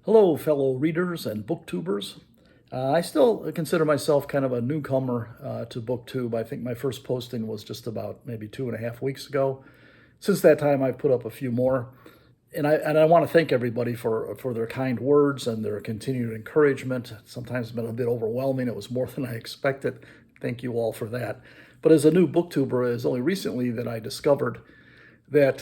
Hello, fellow readers and booktubers. I still consider myself kind of a newcomer to BookTube. I think my first posting was just about maybe 2.5 weeks ago. Since that time, I've put up a few more. And I want to thank everybody for their kind words and their continued encouragement. Sometimes it's been a bit overwhelming. It was more than I expected. Thank you all for that. But as a new booktuber, it's only recently that I discovered that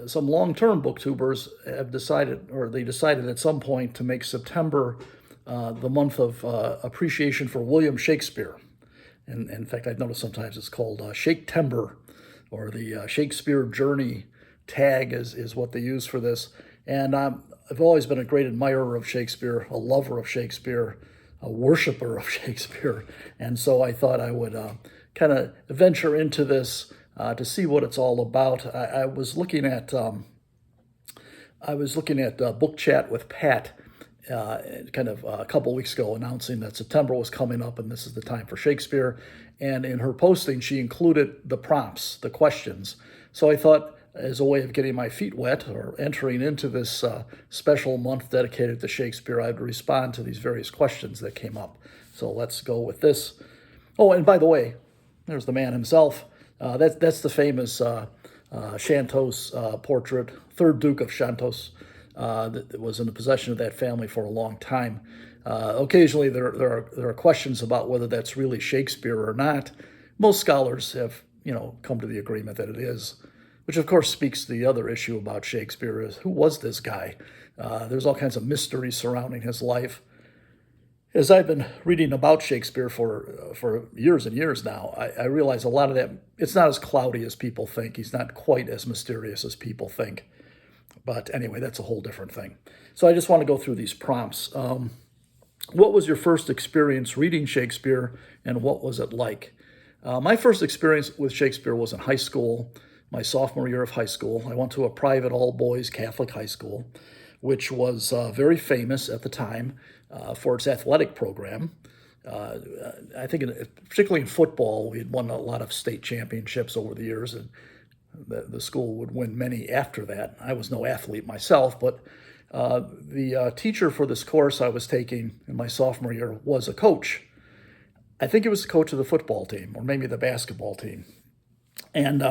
some long-term booktubers have decided, or they decided at some point, to make September the month of appreciation for William Shakespeare. And in fact, I've noticed sometimes it's called Shake-tember, or the Shakespeare Journey Tag is what they use for this. And I've always been a great admirer of Shakespeare, a lover of Shakespeare, a worshiper of Shakespeare. And so I thought I would kind of venture into this to see what it's all about. I was looking at Book Chat with Pat kind of a couple weeks ago, announcing that September was coming up and this is the time for Shakespeare. And in her posting, she included the prompts, the questions. So I thought, as a way of getting my feet wet or entering into this special month dedicated to Shakespeare, I'd respond to these various questions that came up. So let's go with this. Oh, and by the way, there's the man himself. That's the famous Chandos portrait, third Duke of Chandos, that was in the possession of that family for a long time. Occasionally, there are questions about whether that's really Shakespeare or not. Most scholars have, come to the agreement that it is, which of course speaks to the other issue about Shakespeare: is who was this guy? There's all kinds of mysteries surrounding his life. As I've been reading about Shakespeare for years and years now, I realize a lot of that, it's not as cloudy as people think. He's not quite as mysterious as people think. But anyway, that's a whole different thing. So I just want to go through these prompts. What was your first experience reading Shakespeare, and what was it like? My first experience with Shakespeare was in high school, my sophomore year of high school. I went to a private all-boys Catholic high school, which was very famous at the time for its athletic program. I think, particularly in football, we had won a lot of state championships over the years, and the school would win many after that. I was no athlete myself, but the teacher for this course I was taking in my sophomore year was a coach. I think he was the coach of the football team, or maybe the basketball team. And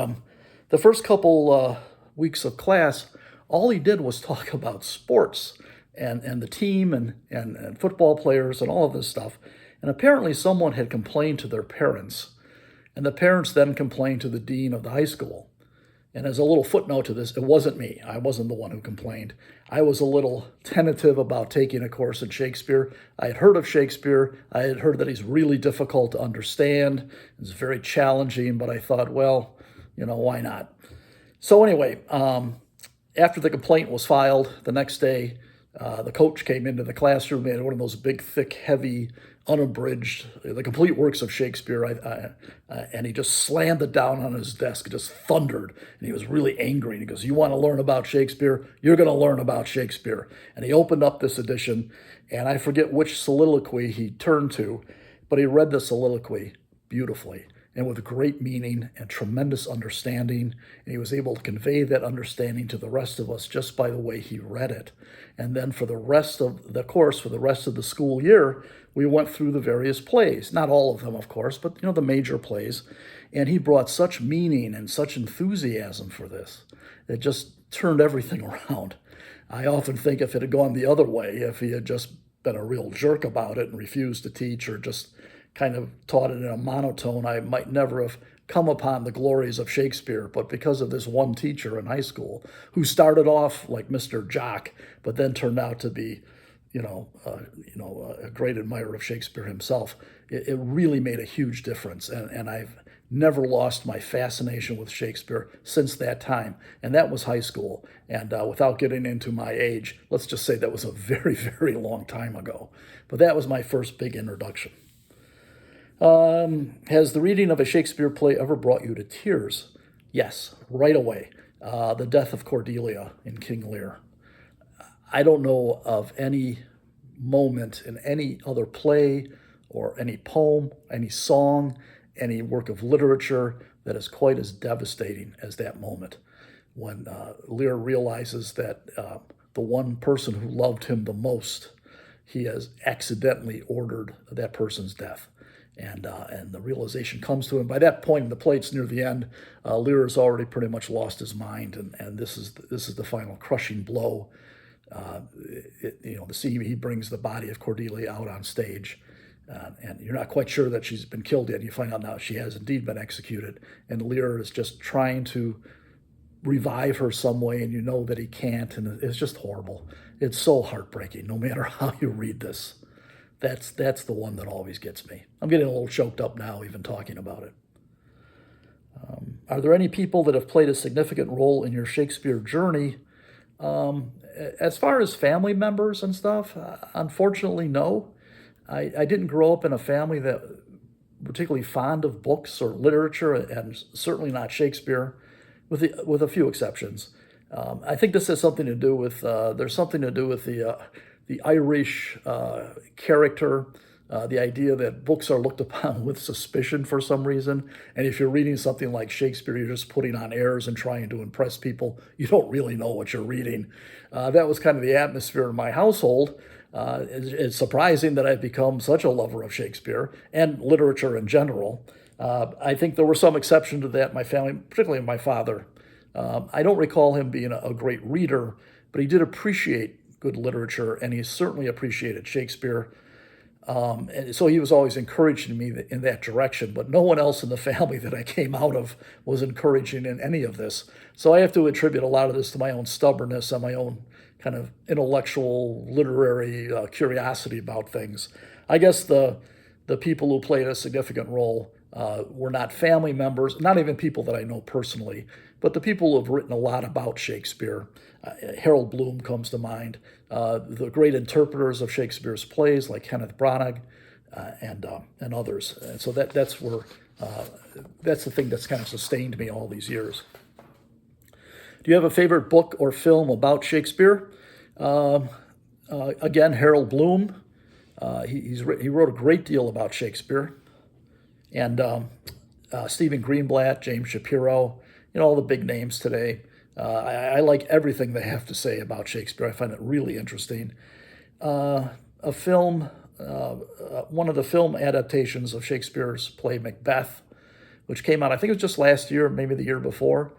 the first couple weeks of class, all he did was talk about sports and the team and football players and all of this stuff. And apparently someone had complained to their parents, and the parents then complained to the dean of the high school. And as a little footnote to this, it wasn't me. I wasn't the one who complained. I was a little tentative about taking a course in Shakespeare. I had heard of Shakespeare. I had heard that he's really difficult to understand. It's very challenging, but I thought, well, why not? So anyway, after the complaint was filed, the next day, the coach came into the classroom. He had one of those big, thick, heavy, unabridged, the complete works of Shakespeare, and he just slammed it down on his desk. It just thundered, and he was really angry. And he goes, "You want to learn about Shakespeare? You're going to learn about Shakespeare." And he opened up this edition, and I forget which soliloquy he turned to, but he read the soliloquy beautifully and with great meaning and tremendous understanding. And he was able to convey that understanding to the rest of us just by the way he read it. And then for the rest of the course, for the rest of the school year, we went through the various plays. Not all of them, of course, but the major plays. And he brought such meaning and such enthusiasm for this. It just turned everything around. I often think if it had gone the other way, if he had just been a real jerk about it and refused to teach, or just kind of taught it in a monotone, I might never have come upon the glories of Shakespeare. But because of this one teacher in high school who started off like Mr. Jock, but then turned out to be, a great admirer of Shakespeare himself, it really made a huge difference. And I've never lost my fascination with Shakespeare since that time. And that was high school. And without getting into my age, let's just say that was a very, very long time ago. But that was my first big introduction. Has the reading of a Shakespeare play ever brought you to tears? Yes, right away. The death of Cordelia in King Lear. I don't know of any moment in any other play or any poem, any song, any work of literature that is quite as devastating as that moment when Lear realizes that the one person who loved him the most, he has accidentally ordered that person's death. And the realization comes to him. By that point in the play, it's near the end, Lear has already pretty much lost his mind, and this is the final crushing blow. He brings the body of Cordelia out on stage, and you're not quite sure that she's been killed yet. You find out now she has indeed been executed, and Lear is just trying to revive her some way, and you know that he can't, and it's just horrible. It's so heartbreaking, no matter how you read this. That's the one that always gets me. I'm getting a little choked up now, even talking about it. Are there any people that have played a significant role in your Shakespeare journey? As far as family members and stuff, unfortunately, no. I didn't grow up in a family that particularly fond of books or literature, and certainly not Shakespeare, with a few exceptions. I think this has something to do with the Irish character, the idea that books are looked upon with suspicion for some reason. And if you're reading something like Shakespeare, you're just putting on airs and trying to impress people. You don't really know what you're reading. That was kind of the atmosphere in my household. It's surprising that I've become such a lover of Shakespeare and literature in general. I think there were some exceptions to that in my family, particularly my father. I don't recall him being a great reader, but he did appreciate good literature, and he certainly appreciated Shakespeare. And so he was always encouraging me in that direction, but no one else in the family that I came out of was encouraging in any of this. So I have to attribute a lot of this to my own stubbornness and my own kind of intellectual, literary curiosity about things. I guess the people who played a significant role were not family members, not even people that I know personally, but the people who have written a lot about Shakespeare. Harold Bloom comes to mind. The great interpreters of Shakespeare's plays like Kenneth Branagh and others. And so that's the thing that's kind of sustained me all these years. Do you have a favorite book or film about Shakespeare? Again, Harold Bloom. He wrote a great deal about Shakespeare. And Stephen Greenblatt, James Shapiro, all the big names today. I like everything they have to say about Shakespeare. I find it really interesting. One of the film adaptations of Shakespeare's play Macbeth, which came out, I think it was just last year, maybe the year before.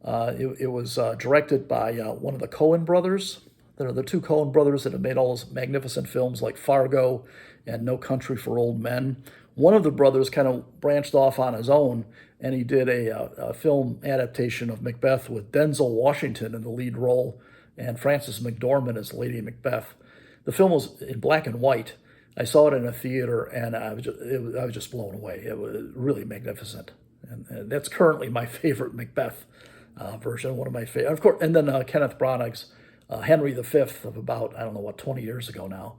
It was directed by one of the Coen brothers. There are the two Coen brothers that have made all those magnificent films like Fargo and No Country for Old Men. One of the brothers kind of branched off on his own, and he did a film adaptation of Macbeth with Denzel Washington in the lead role and Frances McDormand as Lady Macbeth. The film was in black and white. I saw it in a theater, and I was just blown away. It was really magnificent, and that's currently my favorite Macbeth version. One of my favorite, of course, and then Kenneth Branagh's Henry V of about 20 years ago now.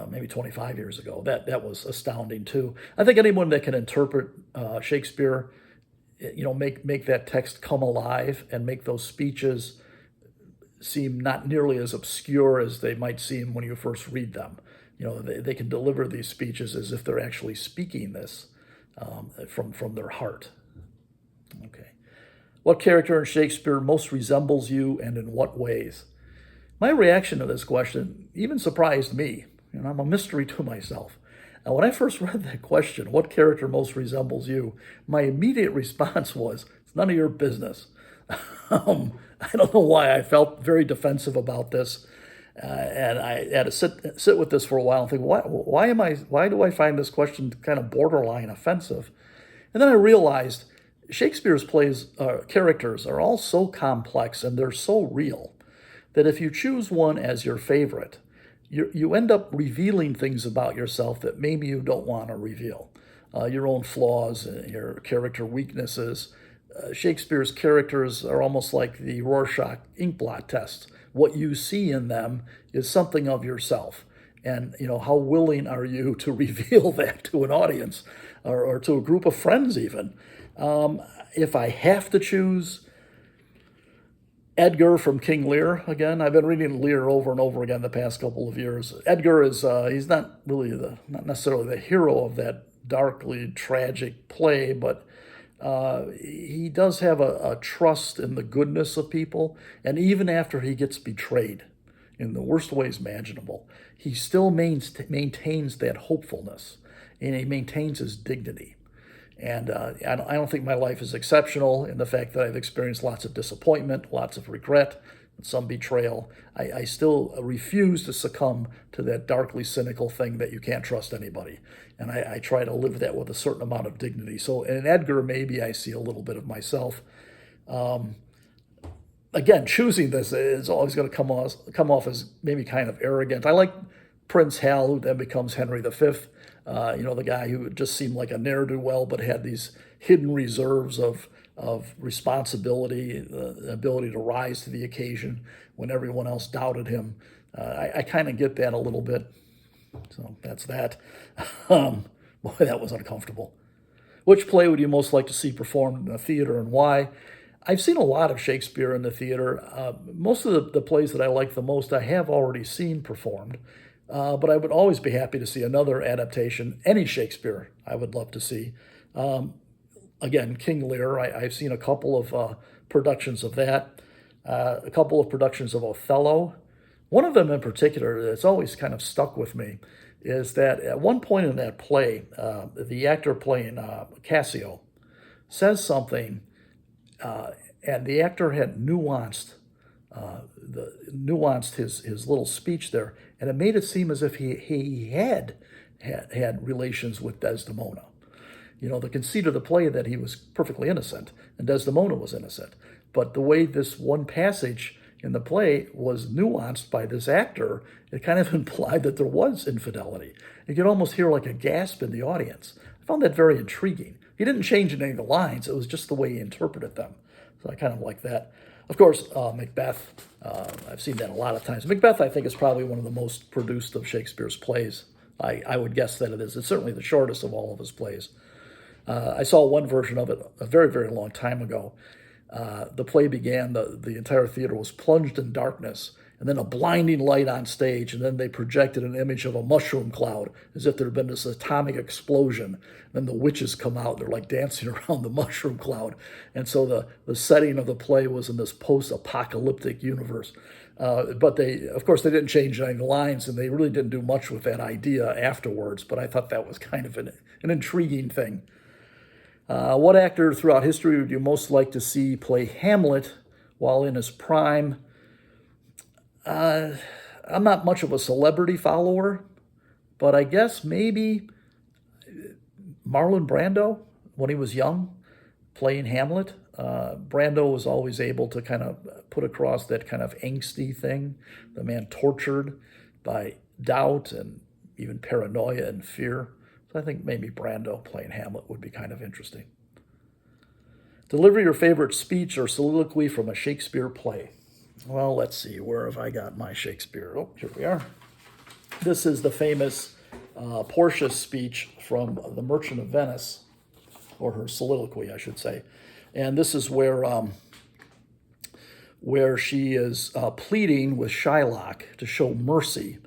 Maybe 25 years ago. That was astounding too. I think anyone that can interpret Shakespeare, make that text come alive and make those speeches seem not nearly as obscure as they might seem when you first read them. They can deliver these speeches as if they're actually speaking this from their heart. Okay. What character in Shakespeare most resembles you, and in what ways? My reaction to this question even surprised me. I'm a mystery to myself. And when I first read that question, what character most resembles you, my immediate response was, it's none of your business. I don't know why I felt very defensive about this. And I had to sit with this for a while and think, why do I find this question kind of borderline offensive? And then I realized Shakespeare's plays, characters are all so complex and they're so real that if you choose one as your favorite, you end up revealing things about yourself that maybe you don't want to reveal. Your own flaws, your character weaknesses. Shakespeare's characters are almost like the Rorschach inkblot test. What you see in them is something of yourself. And how willing are you to reveal that to an audience or to a group of friends even? If I have to choose Edgar from King Lear, again, I've been reading Lear over and over again the past couple of years. Edgar is, he's not necessarily the hero of that darkly tragic play, but he does have a trust in the goodness of people. And even after he gets betrayed, in the worst ways imaginable, he still maintains that hopefulness, and he maintains his dignity. And I don't think my life is exceptional in the fact that I've experienced lots of disappointment, lots of regret, and some betrayal. I still refuse to succumb to that darkly cynical thing that you can't trust anybody. And I try to live that with a certain amount of dignity. So in Edgar, maybe I see a little bit of myself. Again, choosing this is always going to come off as maybe kind of arrogant. I like Prince Hal, who then becomes Henry V. The guy who just seemed like a ne'er-do-well, but had these hidden reserves of responsibility, the ability to rise to the occasion when everyone else doubted him. I kind of get that a little bit. So that's that. Boy, that was uncomfortable. Which play would you most like to see performed in the theater, and why? I've seen a lot of Shakespeare in the theater. Most of the plays that I like the most I have already seen performed. But I would always be happy to see another adaptation. Any Shakespeare I would love to see. Again, King Lear, I've seen a couple of productions of that, a couple of productions of Othello. One of them in particular that's always kind of stuck with me is that at one point in that play, the actor playing Cassio says something, and the actor had nuanced his little speech there, and it made it seem as if he had relations with Desdemona. The conceit of the play that he was perfectly innocent, and Desdemona was innocent. But the way this one passage in the play was nuanced by this actor, it kind of implied that there was infidelity. You could almost hear like a gasp in the audience. I found that very intriguing. He didn't change any of the lines. It was just the way he interpreted them. So I kind of like that. Of course, Macbeth, I've seen that a lot of times. Macbeth, I think, is probably one of the most produced of Shakespeare's plays. I would guess that it is. It's certainly the shortest of all of his plays. I saw one version of it a very, very long time ago. The play began, the entire theater was plunged in darkness, and then a blinding light on stage, and then they projected an image of a mushroom cloud, as if there had been this atomic explosion. Then the witches come out, they're like dancing around the mushroom cloud. And so the setting of the play was in this post-apocalyptic universe. But of course, they didn't change any lines, and they really didn't do much with that idea afterwards, but I thought that was kind of an intriguing thing. What actor throughout history would you most like to see play Hamlet while in his prime? I'm not much of a celebrity follower, but I guess maybe Marlon Brando when he was young, playing Hamlet. Brando was always able to kind of put across that kind of angsty thing, the man tortured by doubt and even paranoia and fear. So I think maybe Brando playing Hamlet would be kind of interesting. Deliver your favorite speech or soliloquy from a Shakespeare play. Well, let's see. Where have I got my Shakespeare? Oh, here we are. This is the famous Portia's speech from The Merchant of Venice, or her soliloquy, I should say. And this is where she is pleading with Shylock to show mercy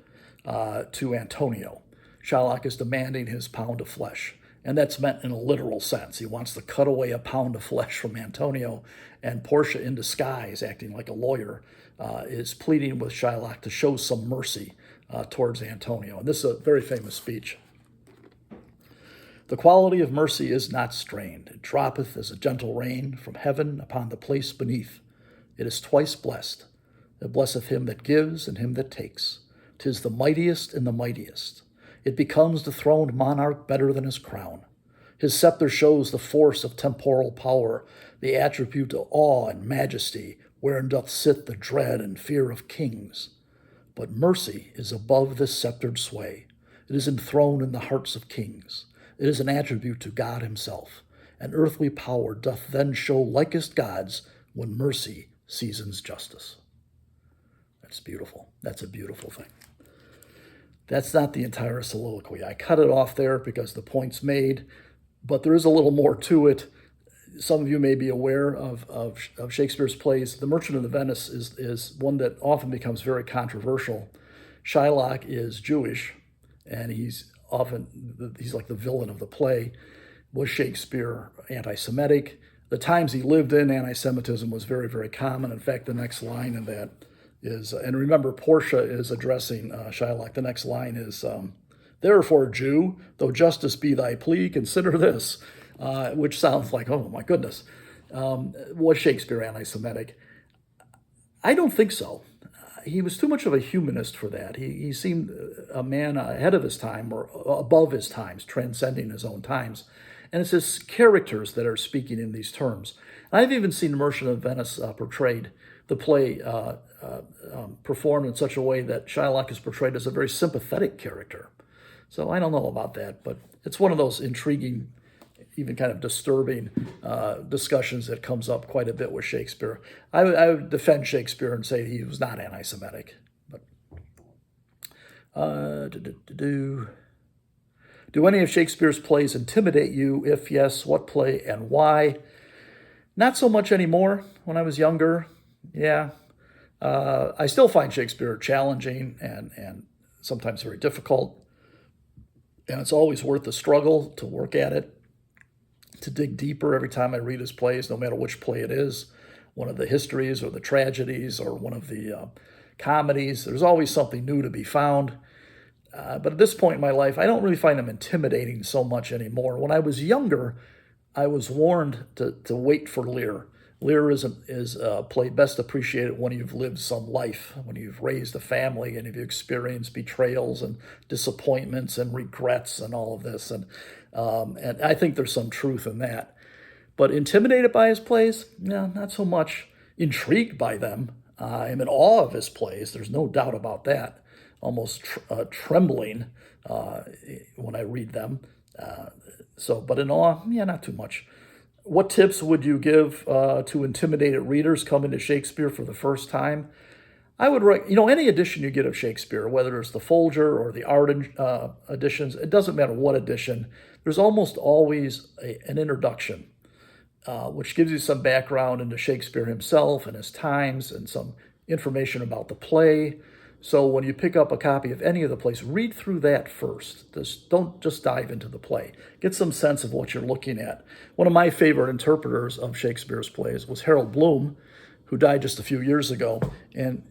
to Antonio. Shylock is demanding his pound of flesh, and that's meant in a literal sense. He wants to cut away a pound of flesh from Antonio, and Portia, in disguise, acting like a lawyer, is pleading with Shylock to show some mercy towards Antonio. And this is a very famous speech. The quality of mercy is not strained. It droppeth as a gentle rain from heaven upon the place beneath. It is twice blessed. It blesseth him that gives and him that takes. 'Tis the mightiest in the mightiest. It becomes the throned monarch better than his crown. His scepter shows the force of temporal power, the attribute of awe and majesty, wherein doth sit the dread and fear of kings. But mercy is above this sceptred sway. It is enthroned in the hearts of kings. It is an attribute to God himself. And earthly power doth then show likest gods when mercy seasons justice. That's beautiful. That's a beautiful thing. That's not the entire soliloquy. I cut it off there because the point's made, but there is a little more to it. Some of you may be aware of Shakespeare's plays. The Merchant of Venice is one that often becomes very controversial. Shylock is Jewish, and he's like the villain of the play. Was Shakespeare anti-Semitic? The times he lived in, anti-Semitism was very, very common. In fact, the next line in that is, and remember, Portia is addressing Shylock. The next line is, therefore, Jew, though justice be thy plea, consider this, which sounds like, oh my goodness, was Shakespeare anti-Semitic? I don't think so. He was too much of a humanist for that. He seemed a man ahead of his time, or above his times, transcending his own times. And it's his characters that are speaking in these terms. I've even seen Merchant of Venice portrayed, the play performed in such a way that Shylock is portrayed as a very sympathetic character. So I don't know about that, but it's one of those intriguing, even kind of disturbing discussions that comes up quite a bit with Shakespeare. I would defend Shakespeare and say he was not anti-Semitic. But do any of Shakespeare's plays intimidate you? If yes, what play and why? Not so much anymore. When I was younger, yeah. I still find Shakespeare challenging and sometimes very difficult. And it's always worth the struggle to work at it, to dig deeper every time I read his plays, no matter which play it is, one of the histories or the tragedies or one of the comedies. There's always something new to be found. But at this point in my life, I don't really find him intimidating so much anymore. When I was younger, I was warned to wait for Lear. Lear is a play best appreciated when you've lived some life, when you've raised a family and you've experienced betrayals and disappointments and regrets and all of this. And I think there's some truth in that. But intimidated by his plays? No, not so much. Intrigued by them. I'm in awe of his plays. There's no doubt about that. Almost trembling when I read them. But in awe, yeah, not too much. What tips would you give to intimidated readers coming to Shakespeare for the first time? I would, any edition you get of Shakespeare, whether it's the Folger or the Art editions, it doesn't matter what edition, there's almost always an introduction, which gives you some background into Shakespeare himself and his times and some information about the play. So when you pick up a copy of any of the plays, read through that first. Don't just dive into the play. Get some sense of what you're looking at. One of my favorite interpreters of Shakespeare's plays was Harold Bloom, who died just a few years ago, and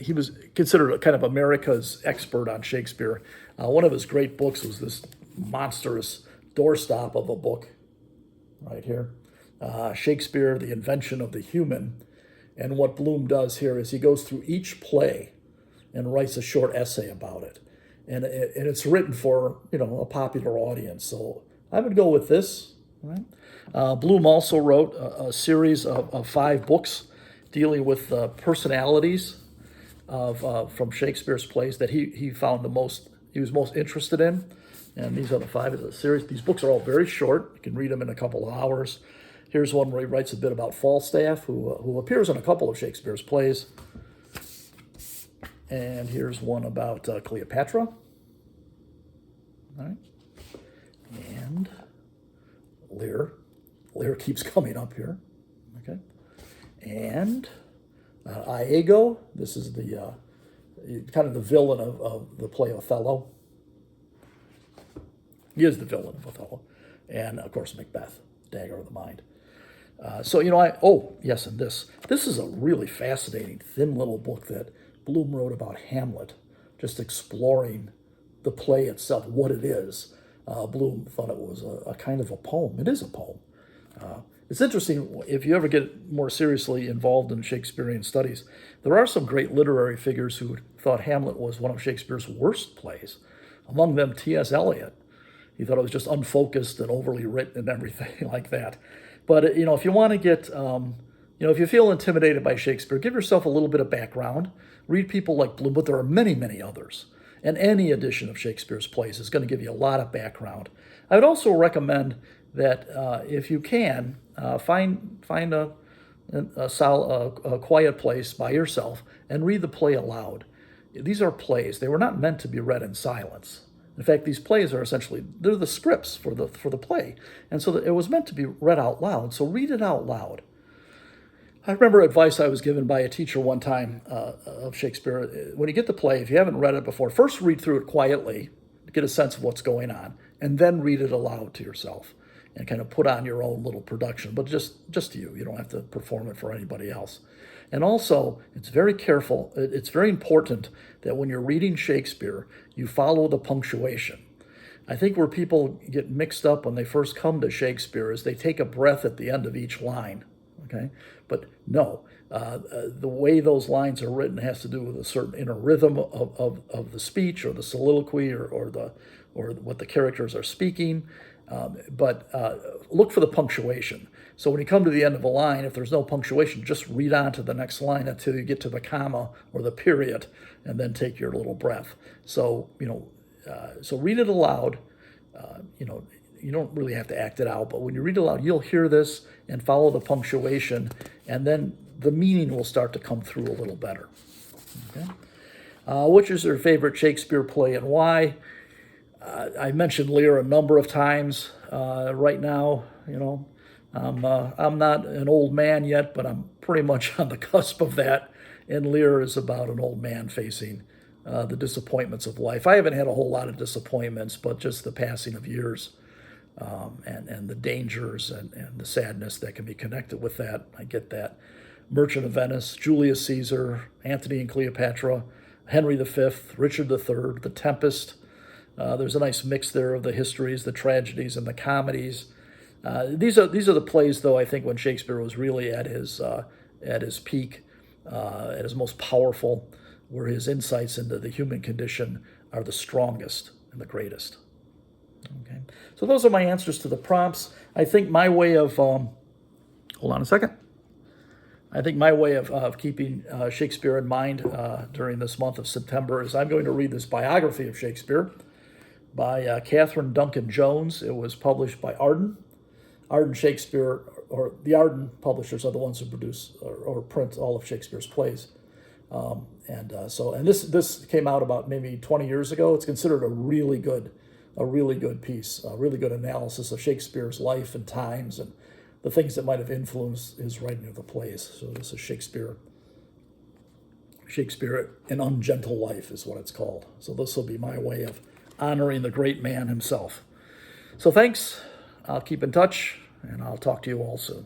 he was considered kind of America's expert on Shakespeare. One of his great books was this monstrous doorstop of a book right here, Shakespeare, The Invention of the Human. And what Bloom does here is he goes through each play and writes a short essay about it. And it's written for, a popular audience. So I would go with this. Right? Bloom also wrote a series of 5 books dealing with personalities from Shakespeare's plays that he found he was most interested in. And these are the 5 of the series. These books are all very short. You can read them in a couple of hours. Here's one where he writes a bit about Falstaff, who appears in a couple of Shakespeare's plays. And here's one about Cleopatra. All right. And Lear. Lear keeps coming up here. Okay. And Iago. This is the kind of the villain of the play Othello. He is the villain of Othello. And, of course, Macbeth, Dagger of the Mind. And this is a really fascinating, thin little book that Bloom wrote about Hamlet, just exploring the play itself, what it is. Bloom thought it was a kind of a poem. It is a poem. It's interesting, if you ever get more seriously involved in Shakespearean studies, there are some great literary figures who thought Hamlet was one of Shakespeare's worst plays. Among them, T.S. Eliot. He thought it was just unfocused and overly written and everything like that. But, if you want to get, if you feel intimidated by Shakespeare, give yourself a little bit of background. Read people like Bloom, but there are many, many others. And any edition of Shakespeare's plays is going to give you a lot of background. I would also recommend that if you can, find a quiet place by yourself and read the play aloud. These are plays. They were not meant to be read in silence. In fact, these plays are they're the scripts for the play. And so it was meant to be read out loud. So read it out loud. I remember advice I was given by a teacher one time of Shakespeare. When you get the play, if you haven't read it before, first read through it quietly to get a sense of what's going on, and then read it aloud to yourself and kind of put on your own little production, but just to you. You don't have to perform it for anybody else. And also, it's very careful. It's very important that when you're reading Shakespeare, you follow the punctuation. I think where people get mixed up when they first come to Shakespeare is they take a breath at the end of each line. Okay, but no, the way those lines are written has to do with a certain inner rhythm of the speech or the soliloquy or what the characters are speaking. But look for the punctuation. So when you come to the end of a line, if there's no punctuation, just read on to the next line until you get to the comma or the period, and then take your little breath. So so read it aloud. You don't really have to act it out, but when you read it aloud, you'll hear this and follow the punctuation, and then the meaning will start to come through a little better. Okay? Which is your favorite Shakespeare play and why? I mentioned Lear a number of times. Right now, I'm not an old man yet, but I'm pretty much on the cusp of that. And Lear is about an old man facing the disappointments of life. I haven't had a whole lot of disappointments, but just the passing of years and the dangers and the sadness that can be connected with that. I get that. Merchant of Venice, Julius Caesar, Antony and Cleopatra, Henry V, Richard III, The Tempest. There's a nice mix there of the histories, the tragedies, and the comedies. These are the plays, though, I think, when Shakespeare was really at his peak, at his most powerful, where his insights into the human condition are the strongest and the greatest. Okay, so those are my answers to the prompts. I think my way of hold on a second. I think my way of keeping Shakespeare in mind during this month of September is I'm going to read this biography of Shakespeare by Catherine Duncan Jones. It was published by Arden. Arden Shakespeare, or the Arden publishers, are the ones who produce or print all of Shakespeare's plays. This came out about maybe 20 years ago. It's considered a really good piece, a really good analysis of Shakespeare's life and times and the things that might have influenced his writing of the plays. So this is Shakespeare, An Ungentle Life is what it's called. So this will be my way of honoring the great man himself. So thanks. I'll keep in touch, and I'll talk to you all soon.